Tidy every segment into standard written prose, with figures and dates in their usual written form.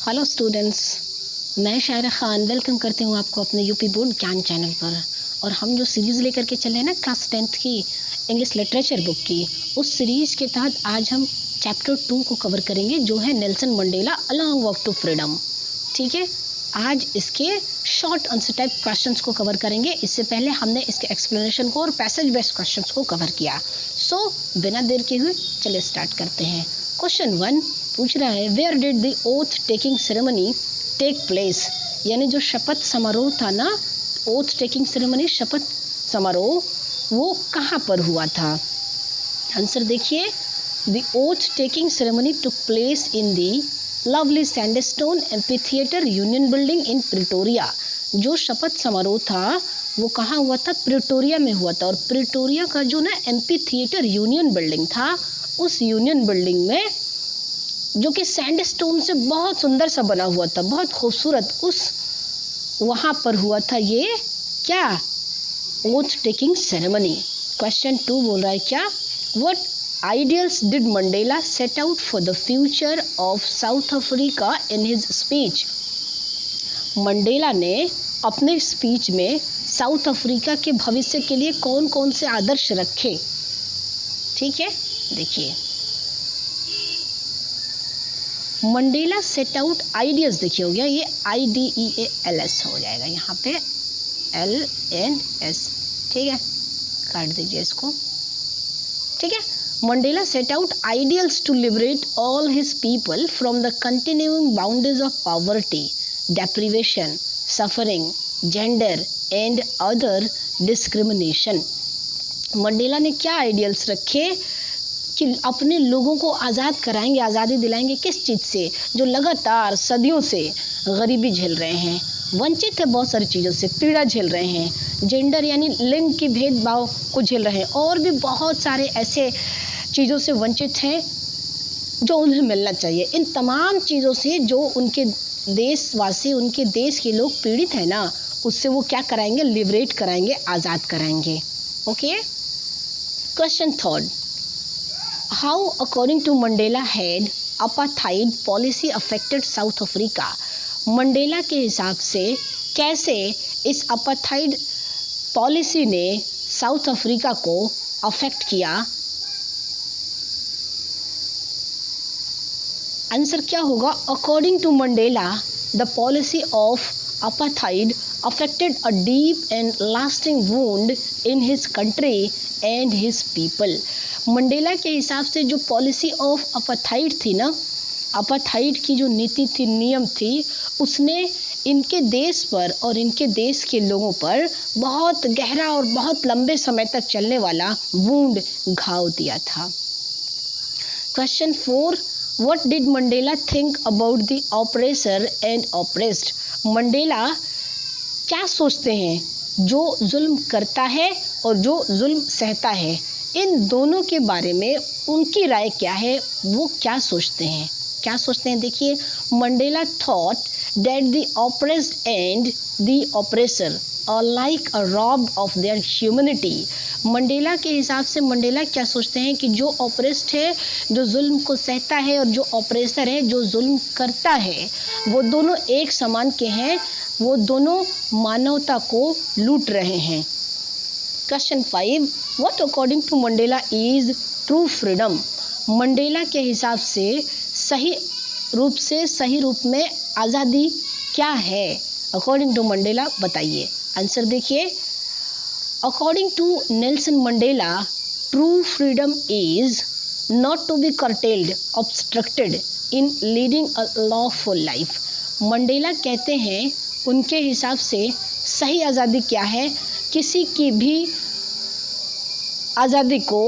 Hello students, मैं शायरा Khan welcome करती हूँ आपको अपने यूपी बोर्ड ज्ञान चैनल पर। और हम जो सीरीज़ लेकर के चले हैं ना क्लास 10th की इंग्लिश लिटरेचर बुक की, उस सीरीज़ के तहत आज हम चैप्टर 2 को कवर करेंगे जो है Nelson Mandela a long walk to freedom. ठीक है, आज इसके शॉर्ट आंसर टाइप क्वेश्चंस को कवर करेंगे। इससे पहले हमने इसके एक्सप्लेनेशन को और पैसेज बेस्ड क्वेश्चंस को कवर किया। सो बिना देर के हुए चलिए स्टार्ट करते हैं। क्वेश्चन 1 पूछ रहा है, where did the oath taking ceremony take place, यानी जो शपथ समारोह था ना, ओथ टेकिंग सेरेमनी शपथ समारोह, वो कहाँ पर हुआ था? आंसर देखिए, the oath taking ceremony took place in the lovely sandstone amphitheatre union building in Pretoria. जो शपथ समारोह था वो कहाँ हुआ था? प्रिटोरिया में हुआ था। और प्रिटोरिया का जो ना एम्फीथिएटर यूनियन बिल्डिंग था, उस यूनियन बिल्डिंग में जो कि सैंडस्टोन से बहुत सुंदर सा बना हुआ था, बहुत खूबसूरत, उस वहाँ पर हुआ था ये क्या? Oath taking ceremony. क्वेश्चन 2 बोल रहा है क्या? What ideals did Mandela set out for the future of South Africa in his speech. Mandela ने अपने स्पीच में साउथ अफ्रीका के भविष्य के लिए कौन कौन से आदर्श रखे? ठीक है, देखिए, मंडेला सेट आउट आइडियल्स, देखिए हो गया ये IDEALS हो जाएगा यहाँ पे LNS। ठीक है, काट दीजिए इसको। ठीक है, Mandela set out ideals to liberate all his people from the continuing boundaries of poverty, deprivation, suffering, gender and other discrimination. Mandela ने क्या आइडियल्स रखे कि अपने लोगों को आज़ाद कराएंगे, आज़ादी दिलाएंगे किस चीज़ से? जो लगातार सदियों से गरीबी झेल रहे हैं, वंचित है बहुत सारी चीज़ों से, पीड़ा झेल रहे हैं, जेंडर यानी लिंग की भेदभाव को झेल रहे हैं, और भी बहुत सारे ऐसे चीज़ों से वंचित हैं जो उन्हें मिलना चाहिए। इन तमाम चीज़ों से जो उनके देशवासी, उनके देश के लोग पीड़ित हैं ना, उससे वो क्या कराएंगे? लिबरेट कराएंगे, आज़ाद कराएंगे। Okay, question 3, How, according to Mandela, had apartheid policy affected South Africa? Mandela के हिसाब से कैसे इस apartheid पॉलिसी ने साउथ अफ्रीका को अफेक्ट किया? आंसर क्या होगा? According to Mandela, the policy of apartheid affected a deep and lasting wound in his country and his people. Mandela के हिसाब से जो पॉलिसी ऑफ अपार्थाइड थी ना, अपार्थाइड की जो नीति थी, नियम थी, उसने इनके देश पर और इनके देश के लोगों पर बहुत गहरा और बहुत लंबे समय तक चलने वाला वुंड, घाव दिया था। Question 4, what did Mandela think about the oppressor and oppressed. Mandela क्या सोचते हैं जो जुल्म करता है और जो जुल्म सहता है, इन दोनों के बारे में उनकी राय क्या है? वो क्या सोचते हैं? क्या सोचते हैं? देखिए, Mandela thought that the oppressed and the oppressor are like a robbed of their humanity. Mandela के हिसाब से मंडेला क्या सोचते हैं कि जो ऑपरेस्ड है, जो जुल्म को सहता है, और जो ऑपरेसर है, जो जुल्म करता है, वो दोनों एक समान के हैं, वो दोनों मानवता को लूट रहे हैं। Question 5, what according to Mandela is true freedom. Mandela के हिसाब से सही रूप में आज़ादी क्या है? अकॉर्डिंग टू मंडेला बताइए। आंसर देखिए, according to Nelson Mandela, true freedom is not to be curtailed, obstructed in leading a lawful life. Mandela कहते हैं, उनके हिसाब से सही आज़ादी क्या है? किसी की भी आज़ादी को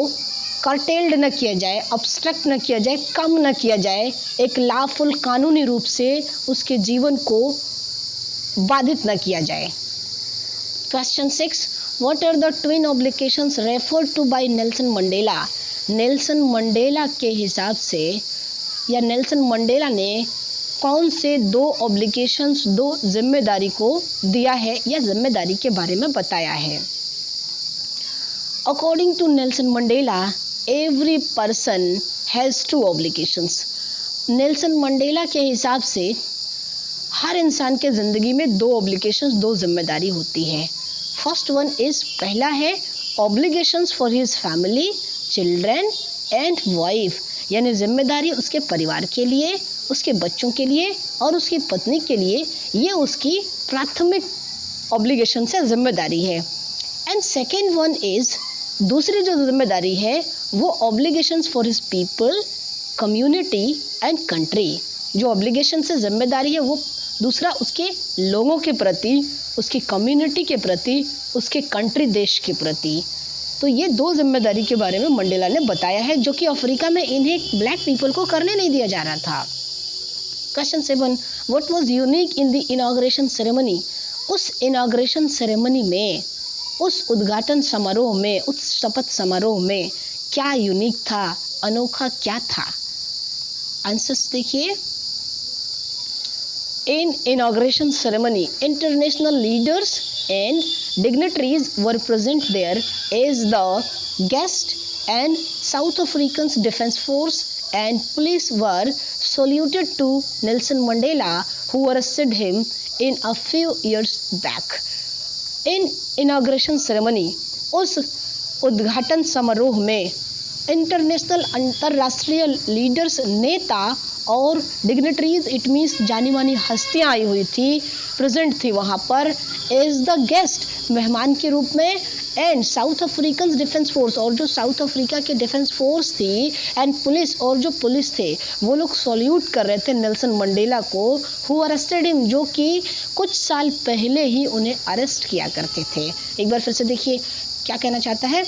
कर्टेल्ड न किया जाए, ऑब्स्ट्रक्ट न किया जाए, कम न किया जाए, एक लॉफुल कानूनी रूप से उसके जीवन को बाधित न किया जाए। Question 6, what are the twin obligations referred to by Nelson Mandela. Nelson Mandela के हिसाब से, या नेल्सन मंडेला ने कौन से 2 ऑब्लिगेशंस, 2 जिम्मेदारी को दिया है या जिम्मेदारी के बारे में बताया है? According to Nelson Mandela, every person has 2 obligations. Nelson Mandela के हिसाब से हर इंसान के ज़िंदगी में दो ऑब्लिगेशंस, दो जिम्मेदारी होती है। फर्स्ट वन इज़, पहला है obligations for his family, children and wife, यानी जिम्मेदारी उसके परिवार के लिए, उसके बच्चों के लिए और उसकी पत्नी के लिए। ये उसकी प्राथमिक ऑब्लिगेशन है, जिम्मेदारी है। एंड सेकेंड वन इज़, दूसरी जो जिम्मेदारी है वो obligations for his people, community and country. जो ऑब्लिगेशन से जिम्मेदारी है वो दूसरा उसके लोगों के प्रति, उसकी कम्युनिटी के प्रति, उसके कंट्री देश के प्रति। तो ये दो जिम्मेदारी के बारे में मंडेला ने बताया है, जो कि अफ्रीका में इन्हें ब्लैक पीपल को करने नहीं दिया जा रहा था। Question 7, what was unique in the inauguration ceremony? उस इनॉग्रेशन सेरेमनी में, उस उद्घाटन समारोह में, उस शपथ समारोह में क्या यूनिक था, अनोखा क्या था? आंसर्स देखिए। In inauguration ceremony, international leaders and dignitaries were present there as the guest, and South Africa's defense force and police were saluted to Nelson Mandela, who arrested him in a few years back. In inauguration ceremony, उस उद्घाटन समारोह में international, अंतर्राष्ट्रीय leaders, नेता और dignitaries, it means जानी मानी हस्तियाँ आई हुई थी, प्रेजेंट थी वहाँ पर एज द गेस्ट, मेहमान के रूप में। And south African defence force, और जो साउथ अफ्रीका के डिफेंस फोर्स थी, एंड पुलिस, और जो पुलिस थे वो लोग सॉल्यूट कर रहे थे नेल्सन मंडेला को, हु अरेस्टेड हिम, जो कि कुछ साल पहले ही उन्हें अरेस्ट किया करते थे। एक बार फिर से देखिए क्या कहना चाहता है।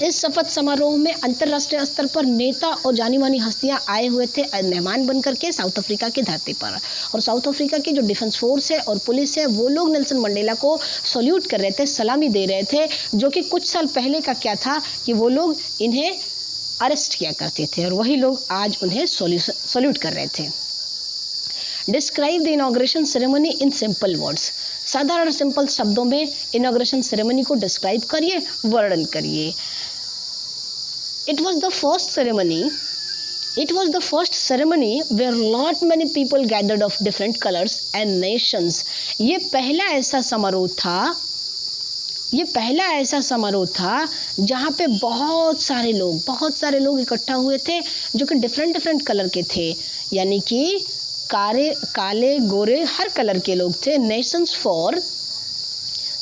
इस शपथ समारोह में अंतर्राष्ट्रीय स्तर पर नेता और जानी मानी हस्तियां आए हुए थे मेहमान बनकर के साउथ अफ्रीका की धरती पर, और साउथ अफ्रीका की जो डिफेंस फोर्स है और पुलिस है वो लोग नेल्सन मंडेला को सल्यूट कर रहे थे, सलामी दे रहे थे, जो कि कुछ साल पहले का क्या था कि वो लोग इन्हें अरेस्ट किया करते थे और वही लोग आज उन्हें सल्यूट कर रहे थे। Describe the inauguration ceremony in simple words, साधारण सिंपल शब्दों में इनॉग्रेशन सेरेमनी को डिस्क्राइब करिए, वर्णन करिए। It was the first ceremony where lot many people gathered of different colors and nations. ये पहला ऐसा समारोह था जहाँ पे बहुत सारे लोग इकट्ठा हुए थे जो कि डिफरेंट कलर के थे, यानी कि काले गोरे हर कलर के लोग थे। Nations for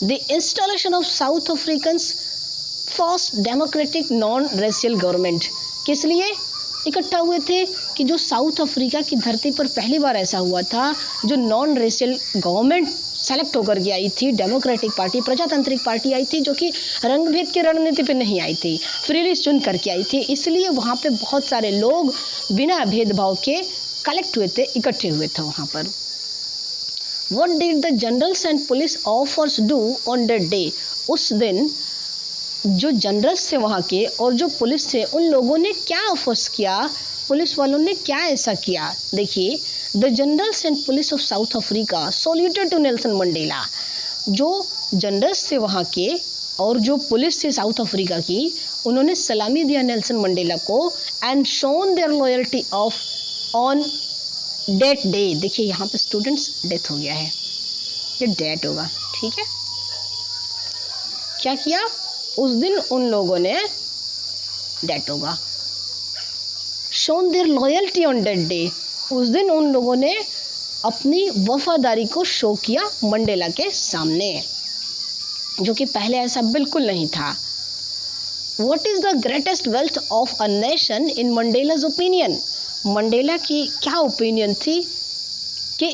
the installation of south Africans first democratic non racial government. किस लिए इकट्ठा हुए थे कि जो साउथ अफ्रीका की धरती पर पहली बार ऐसा हुआ था जो नॉन रेशियल गवर्नमेंट सेलेक्ट होकर के आई थी, डेमोक्रेटिक पार्टी, प्रजातांत्रिक पार्टी आई थी, जो कि रंगभेद की रणनीति पे नहीं आई थी, फ्रीली चुन करके आई थी। इसलिए वहाँ पे बहुत सारे लोग बिना भेदभाव के कलेक्ट हुए थे, इकट्ठे हुए थे वहाँ पर। What did the generals and police officers do on that day? उस दिन जो जनरल्स थे वहाँ के और जो पुलिस थे उन लोगों ने क्या ऑफर्स किया, पुलिस वालों ने क्या ऐसा किया? देखिए, the generals and police of South Africa saluted to Nelson Mandela. जो जनरल्स थे वहाँ के और जो पुलिस थी साउथ अफ्रीका की, उन्होंने सलामी दिया नेल्सन मंडेला को, and shown their loyalty of on that day. देखिए यहाँ पे स्टूडेंट्स डेथ हो गया है, ये डेट होगा, ठीक है। क्या किया उस दिन उन लोगों ने, डेट होगा, shown their loyalty on that day. उस दिन उन लोगों ने अपनी वफादारी को शो किया मंडेला के सामने, जो कि पहले ऐसा बिल्कुल नहीं था। What is the greatest wealth of a nation in Mandela's opinion? Mandela की क्या ओपिनियन थी कि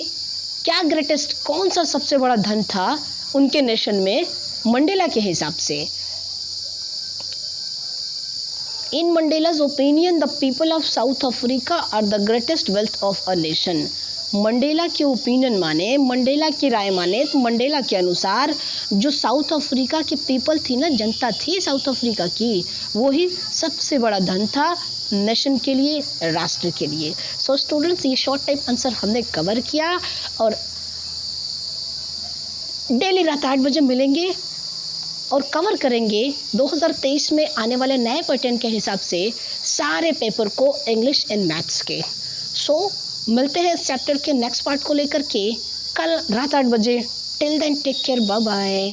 क्या ग्रेटेस्ट, कौन सा सबसे बड़ा धन था उनके नेशन में मंडेला के हिसाब से? In Mandela's opinion the people of South Africa are the greatest wealth of a nation. Mandela के ओपिनियन माने, मंडेला की राय माने, तो मंडेला के अनुसार जो साउथ अफ्रीका की पीपल थी ना, जनता थी साउथ अफ्रीका की, वही सबसे बड़ा धन था नेशन के लिए, राष्ट्र के लिए। सो स्टूडेंट्स, ये शॉर्ट टाइप आंसर हमने कवर किया और डेली रात 8 बजे मिलेंगे और कवर करेंगे 2023 में आने वाले नए पैटर्न के हिसाब से सारे पेपर को, इंग्लिश एंड मैथ्स के। सो मिलते हैं इस चैप्टर के नेक्स्ट पार्ट को लेकर के कल रात 8 बजे। Till then take care, bye bye.